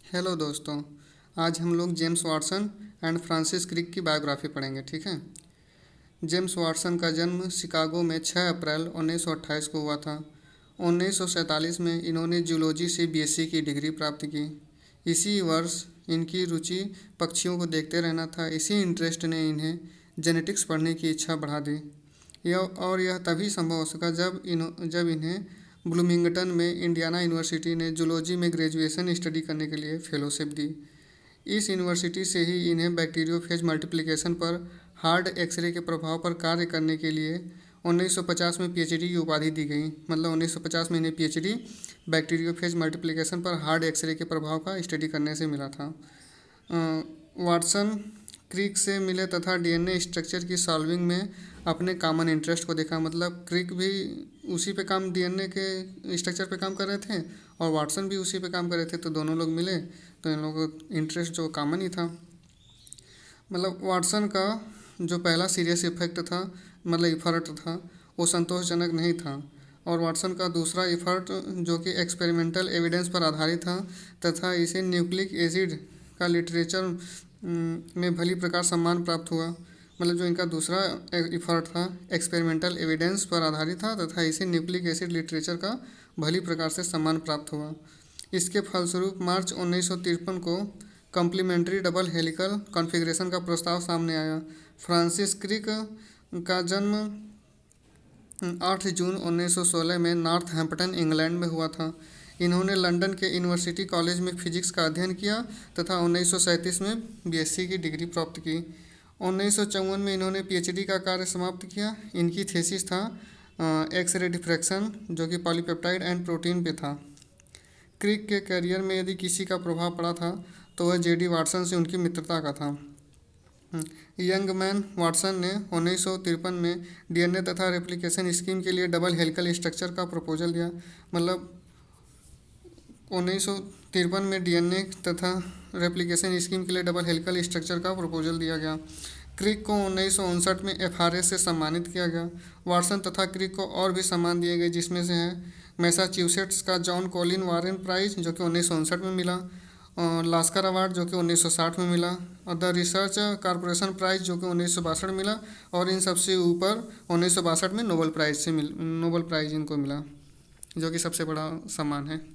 Hello दोस्तों। आज हम लोग James Watson and Francis Crick की बायोग्राफी पढ़ेंगे। ठीक है। जेम्स वाटसन का जन्म शिकागो में 6 अप्रैल 1928 को हुआ था। 1947 में इन्होंने जूलॉजी से बीएससी की डिग्री प्राप्त की। इसी वर्ष इनकी रुचि पक्षियों को देखते रहना था। इसी इंटरेस्ट ने इन्हें जेनेटिक्स पढ़ने की इच्छा बढ़ा दी। यह तभी संभव हो सका जब इन्हें ब्लूमिंगटन में इंडियाना यूनिवर्सिटी ने जूलॉजी में ग्रेजुएशन स्टडी करने के लिए फेलोशिप दी। इस यूनिवर्सिटी से ही इन्हें बैक्टीरियोफेज मल्टीप्लिकेशन पर हार्ड एक्सरे के प्रभाव पर कार्य करने के लिए 1950 में पीएचडी की उपाधि दी गई। मतलब 1950 में इन्हें पीएचडी बैक्टीरियोफेज मल्टीप्लिकेशन पर हार्ड एक्सरे के प्रभाव का स्टडी करने से मिला था। वाटसन क्रिक से मिले तथा डीएनए स्ट्रक्चर की सॉल्विंग में अपने कॉमन इंटरेस्ट को देखा। मतलब क्रिक भी उसी पे काम डीएनए के स्ट्रक्चर पे काम कर रहे थे और वाटसन भी उसी पे काम कर रहे थे, तो दोनों लोग मिले तो इन लोगों को इंटरेस्ट जो कॉमन ही था। मतलब वाटसन का जो पहला सीरियस इफेक्ट था, मतलब इफर्ट था, वो संतोषजनक नहीं था। और वाटसन का दूसरा इफर्ट जो कि एक्सपेरिमेंटल एविडेंस पर आधारित था तथा इसे न्यूक्लिक एसिड का लिटरेचर में भली प्रकार सम्मान प्राप्त हुआ। मतलब जो इनका दूसरा इफर्ट था एक्सपेरिमेंटल एविडेंस पर आधारित था तथा इसे न्यूक्लिक एसिड लिटरेचर का भली प्रकार से सम्मान प्राप्त हुआ। इसके फलस्वरूप मार्च 1953 को कम्प्लीमेंट्री डबल हेलिकल कॉन्फ़िगरेशन का प्रस्ताव सामने आया। फ्रांसिस क्रिक का जन्म 8 जून 1916 में नॉर्थहैम्पटन इंग्लैंड में हुआ था। इन्होंने लंदन के यूनिवर्सिटी कॉलेज में फिजिक्स का अध्ययन किया तथा 1937 में बीएससी की डिग्री प्राप्त की। 1954 में इन्होंने पीएचडी का कार्य समाप्त किया। इनकी थीसिस था एक्स रे डिफ्रैक्शन, जो कि पॉलीपेप्टाइड एंड प्रोटीन पे था। क्रिक के करियर में यदि किसी का प्रभाव पड़ा था तो वह जेडी वाटसन से उनकी मित्रता का था। यंग मैन वाटसन ने 1953 में डीएनए तथा रेप्लिकेशन स्कीम के लिए डबल हेलिकल स्ट्रक्चर का प्रपोजल दिया। मतलब 1953 में डीएनए तथा रेप्लिकेशन स्कीम के लिए डबल हेलिकल स्ट्रक्चर का प्रपोजल दिया गया। क्रिक को 1959 में एफआरएस से सम्मानित किया गया। वाटसन तथा क्रिक को और भी सम्मान दिए गए, जिसमें से है मैसाचुसेट्स का जॉन कॉलिन वारेन प्राइज जो कि 1959 में मिला, लास्कर अवार्ड जो कि 1960 में मिला, और द रिसर्च कॉरपोरेशन प्राइज जो कि 1962 में मिला, और इन सबसे ऊपर 1962 में नोबेल प्राइज इनको मिला, जो कि सबसे बड़ा सम्मान है।